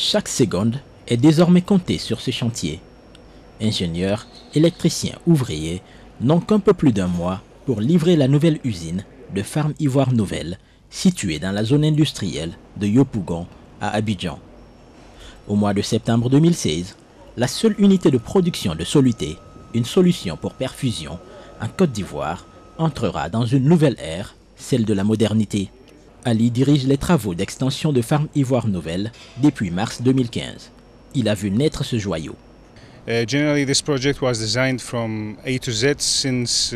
Chaque seconde est désormais comptée sur ce chantier. Ingénieurs, électriciens, ouvriers n'ont qu'un peu plus d'un mois pour livrer la nouvelle usine de Farm Ivoire Nouvelle, située dans la zone industrielle de Yopougon à Abidjan. Au mois de septembre 2016, la seule unité de production de soluté, une solution pour perfusion, en Côte d'Ivoire, entrera dans une nouvelle ère, celle de la modernité. Ali dirige les travaux d'extension de Farm Ivoire Nouvelle depuis mars 2015. Il a vu naître ce joyau. Generally, this project was designed from A to Z since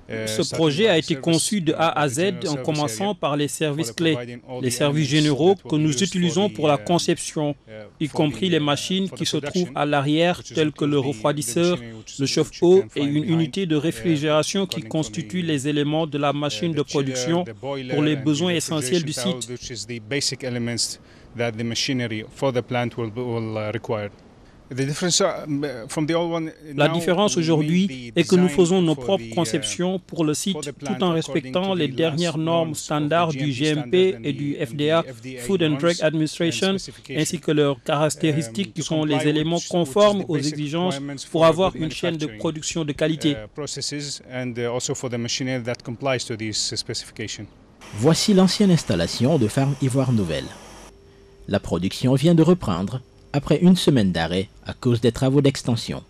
Ce projet a été conçu de A à Z en commençant par les services clés, les services généraux que nous utilisons pour la conception, y compris les machines qui se trouvent à l'arrière telles que le refroidisseur, le chauffe-eau et une unité de réfrigération qui constituent les éléments de la machine de production pour les besoins essentiels du site. La différence aujourd'hui est que nous faisons nos propres conceptions pour le site tout en respectant les dernières normes standards du GMP et du FDA, Food and Drug Administration, ainsi que leurs caractéristiques qui sont les éléments conformes aux exigences pour avoir une chaîne de production de qualité. Voici l'ancienne installation de Farm Ivoire Nouvelle. La production vient de reprendre après une semaine d'arrêt à cause des travaux d'extension.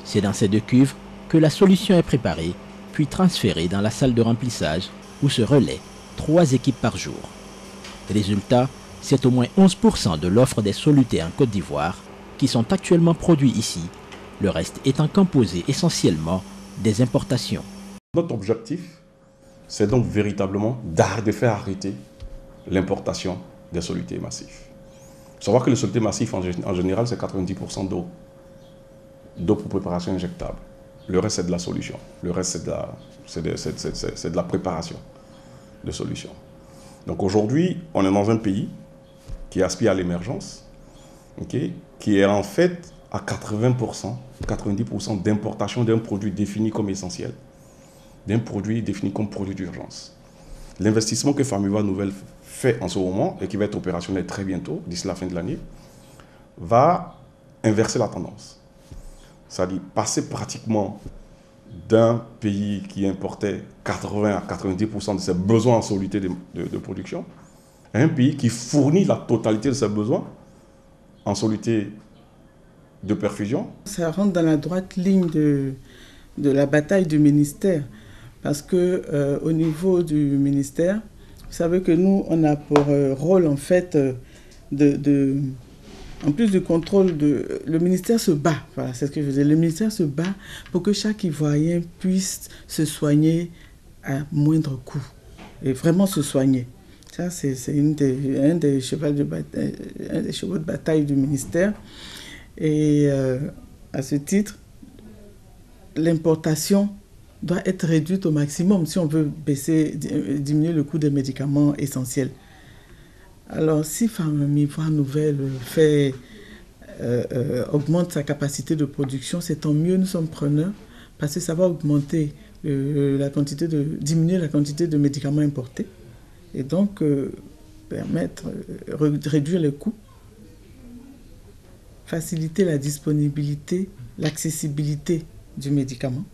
C'est dans ces deux cuves que la solution est préparée, puis transférée dans la salle de remplissage où se relaient 3 équipes par jour. Résultat, c'est au moins 11% de l'offre des solutés en Côte d'Ivoire qui sont actuellement produits ici, le reste étant composé essentiellement des importations. Notre objectif, c'est donc véritablement de faire arrêter l'importation des solutés massifs. Il faut savoir que le soluté massif, en général, c'est 90% d'eau. D'eau pour préparation injectable. Le reste, c'est de la solution. Le reste, c'est de la préparation de solutions. Donc aujourd'hui, on est dans un pays qui aspire à l'émergence, qui est en fait à 80%, 90% d'importation d'un produit défini comme essentiel, d'un produit défini comme produit d'urgence. L'investissement que Farm Ivoire Nouvelle fait en ce moment, et qui va être opérationnel très bientôt, d'ici la fin de l'année, va inverser la tendance. C'est-à-dire passer pratiquement d'un pays qui importait 80 à 90% de ses besoins en soluté de production, à un pays qui fournit la totalité de ses besoins en soluté de perfusion. Ça rentre dans la droite ligne de la bataille du ministère, parce que au niveau du ministère, vous savez que nous, on a pour rôle, en fait, en plus du contrôle, le ministère se bat. Voilà, c'est ce que je veux dire. Le ministère se bat pour que chaque Ivoirien puisse se soigner à moindre coût. Et vraiment se soigner. Ça, c'est un des chevaux de bataille du ministère. Et à ce titre, l'importation doit être réduite au maximum si on veut diminuer le coût des médicaments essentiels. Alors, si Farm Ivoire Nouvelle augmente sa capacité de production, c'est tant mieux, nous sommes preneurs, parce que ça va augmenter diminuer la quantité de médicaments importés, et donc réduire les coûts, faciliter la disponibilité, l'accessibilité du médicament.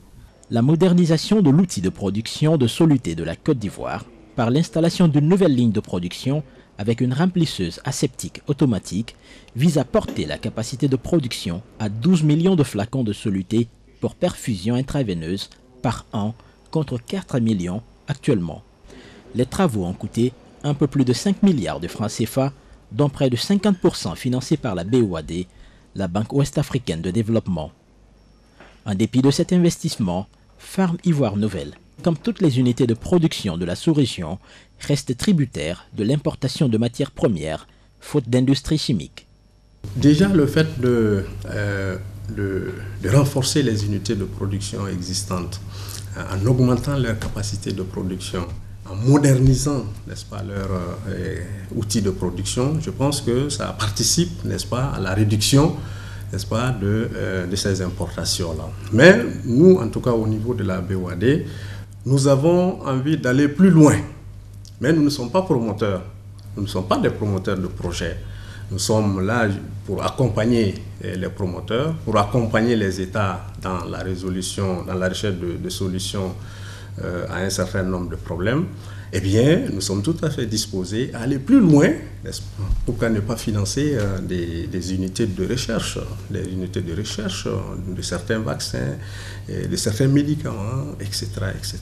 La modernisation de l'outil de production de soluté de la Côte d'Ivoire par l'installation d'une nouvelle ligne de production avec une remplisseuse aseptique automatique vise à porter la capacité de production à 12 millions de flacons de soluté pour perfusion intraveineuse par an contre 4 millions actuellement. Les travaux ont coûté un peu plus de 5 milliards de francs CFA, dont près de 50% financés par la BOAD, la Banque ouest-africaine de développement. En dépit de cet investissement, Farm Ivoire Nouvelle, comme toutes les unités de production de la sous-région, reste tributaire de l'importation de matières premières, faute d'industrie chimique. Déjà, le fait de renforcer les unités de production existantes, en augmentant leur capacité de production, en modernisant, n'est-ce pas, leurs outils de production, je pense que ça participe, n'est-ce pas, à la réduction, n'est-ce pas, de ces importations-là. Mais nous, en tout cas au niveau de la BOAD, nous avons envie d'aller plus loin. Mais nous ne sommes pas promoteurs, nous ne sommes pas des promoteurs de projets. Nous sommes là pour accompagner les promoteurs, pour accompagner les États dans la résolution, dans la recherche de solutions à un certain nombre de problèmes. Eh bien, nous sommes tout à fait disposés à aller plus loin, n'est-ce pas? Pourquoi ne pas financer des unités de recherche, des unités de recherche de certains vaccins, de certains médicaments, etc., etc.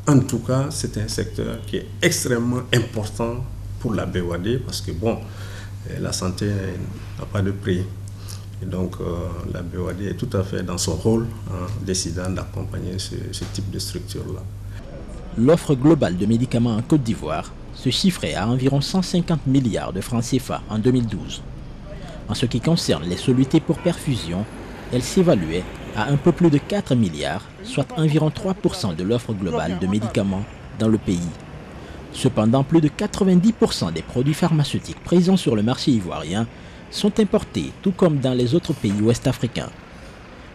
En tout cas, c'est un secteur qui est extrêmement important pour la BOAD parce que, bon, la santé n'a pas de prix. Et donc, la BOAD est tout à fait dans son rôle en décidant d'accompagner ce type de structure-là. L'offre globale de médicaments en Côte d'Ivoire se chiffrait à environ 150 milliards de francs CFA en 2012. En ce qui concerne les solutés pour perfusion, elle s'évaluait à un peu plus de 4 milliards, soit environ 3% de l'offre globale de médicaments dans le pays. Cependant, plus de 90% des produits pharmaceutiques présents sur le marché ivoirien sont importés, tout comme dans les autres pays ouest-africains.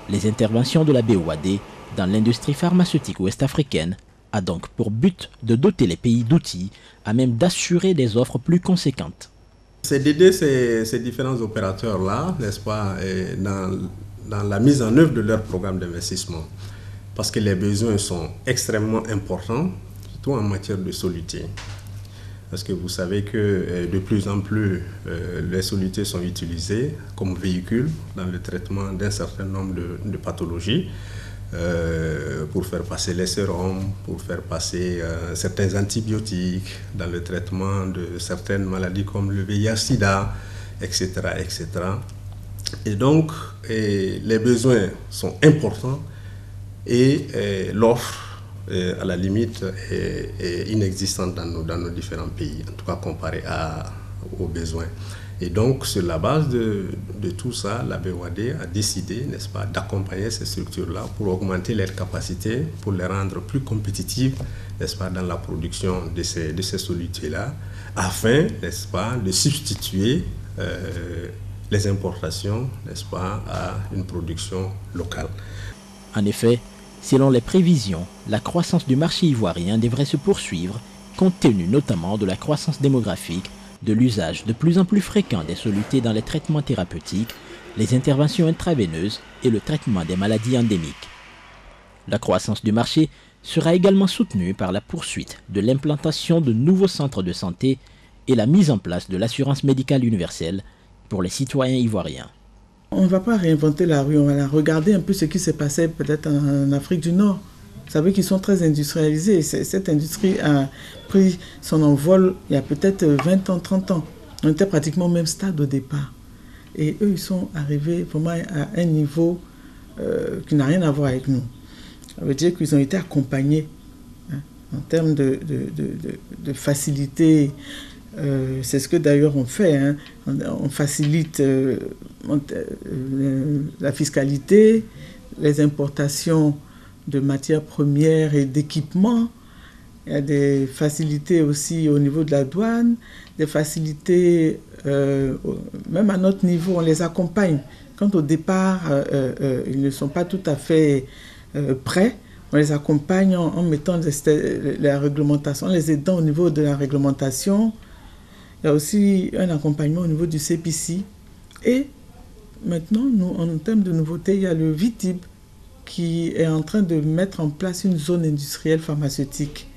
Les interventions de la BOAD dans l'industrie pharmaceutique ouest-africaine a donc pour but de doter les pays d'outils à même d'assurer des offres plus conséquentes. C'est d'aider ces différents opérateurs-là, n'est-ce pas, dans la mise en œuvre de leur programme d'investissement. Parce que les besoins sont extrêmement importants, surtout en matière de solutés. Parce que vous savez que de plus en plus, les solutés sont utilisées comme véhicules dans le traitement d'un certain nombre de pathologies. Pour faire passer les sérums, pour faire passer certains antibiotiques dans le traitement de certaines maladies comme le VIH-Sida, etc., etc. Et donc, les besoins sont importants et l'offre, à la limite, est inexistante dans nos différents pays, en tout cas comparé aux besoins. Et donc, sur la base de tout ça, la BOAD a décidé, n'est-ce pas, d'accompagner ces structures-là pour augmenter leurs capacités, pour les rendre plus compétitives, n'est-ce pas, dans la production de ces solutés-là, afin, n'est-ce pas, de substituer les importations, n'est-ce pas, à une production locale. En effet, selon les prévisions, la croissance du marché ivoirien devrait se poursuivre, compte tenu notamment de la croissance démographique, de l'usage de plus en plus fréquent des solutés dans les traitements thérapeutiques, les interventions intraveineuses et le traitement des maladies endémiques. La croissance du marché sera également soutenue par la poursuite de l'implantation de nouveaux centres de santé et la mise en place de l'assurance médicale universelle pour les citoyens ivoiriens. On ne va pas réinventer la rue, on va regarder un peu ce qui s'est passé peut-être en Afrique du Nord. Vous savez qu'ils sont très industrialisés. Cette industrie a pris son envol il y a peut-être 20 ans, 30 ans. On était pratiquement au même stade au départ. Et eux, ils sont arrivés vraiment à un niveau qui n'a rien à voir avec nous. Ça veut dire qu'ils ont été accompagnés en termes de facilité. C'est ce que d'ailleurs on fait. On facilite la fiscalité, les importations de matières premières et d'équipements. Il y a des facilités aussi au niveau de la douane, des facilités même à notre niveau, on les accompagne. Quand au départ, ils ne sont pas tout à fait prêts, on les accompagne en mettant la réglementation, en les aidant au niveau de la réglementation. Il y a aussi un accompagnement au niveau du CPC. Et maintenant, en termes de nouveautés, il y a le VITIB, qui est en train de mettre en place une zone industrielle pharmaceutique.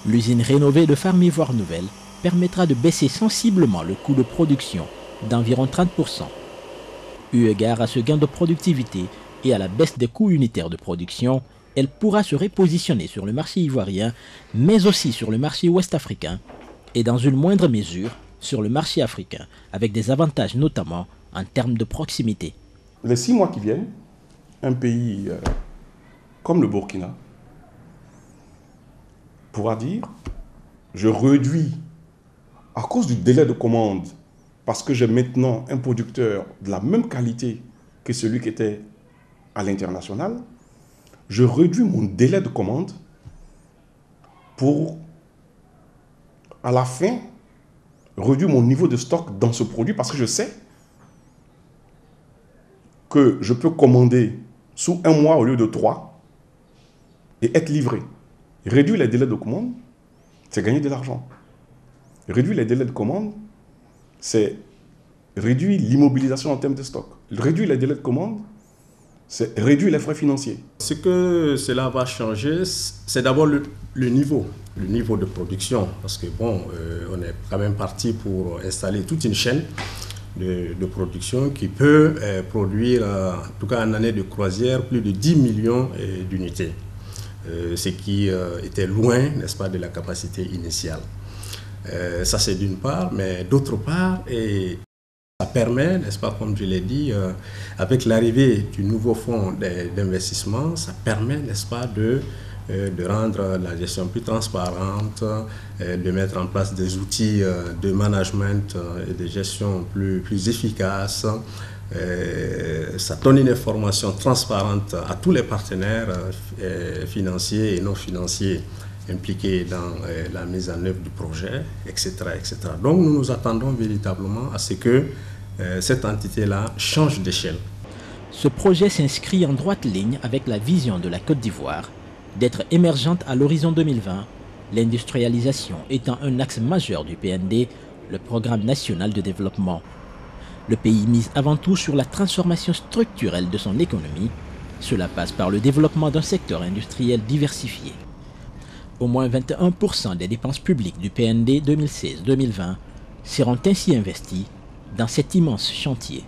L'usine rénovée de Farmivoire Nouvelle permettra de baisser sensiblement le coût de production d'environ 30%. Eu égard à ce gain de productivité et à la baisse des coûts unitaires de production, elle pourra se repositionner sur le marché ivoirien, mais aussi sur le marché ouest-africain et dans une moindre mesure sur le marché africain, avec des avantages notamment en termes de proximité. Les 6 mois qui viennent, un pays comme le Burkina pourra dire « je réduis à cause du délai de commande, parce que j'ai maintenant un producteur de la même qualité que celui qui était à l'international, je réduis mon délai de commande pour, à la fin, réduire mon niveau de stock dans ce produit, parce que je sais que je peux commander sous 1 mois au lieu de 3 et être livré. Réduire les délais de commande, c'est gagner de l'argent. Réduire les délais de commande, c'est réduit l'immobilisation en termes de stock, réduit les délais de commande, c'est réduire les frais financiers. Ce que cela va changer, c'est d'abord le niveau de production. Parce que bon, on est quand même parti pour installer toute une chaîne de production qui peut produire, en tout cas en année de croisière, plus de 10 millions d'unités. Ce qui était loin, n'est-ce pas, de la capacité initiale. Ça c'est d'une part, mais d'autre part, ça permet, n'est-ce pas, comme je l'ai dit, avec l'arrivée du nouveau fonds d'investissement, ça permet, n'est-ce pas, de rendre la gestion plus transparente, de mettre en place des outils de management et de gestion plus efficaces. Ça donne une information transparente à tous les partenaires financiers et non financiers impliqués dans la mise en œuvre du projet, etc., etc. Donc nous nous attendons véritablement à ce que cette entité-là change d'échelle. Ce projet s'inscrit en droite ligne avec la vision de la Côte d'Ivoire d'être émergente à l'horizon 2020, l'industrialisation étant un axe majeur du PND, le Programme national de développement. Le pays mise avant tout sur la transformation structurelle de son économie. Cela passe par le développement d'un secteur industriel diversifié. Au moins 21% des dépenses publiques du PND 2016-2020 seront ainsi investies dans cet immense chantier.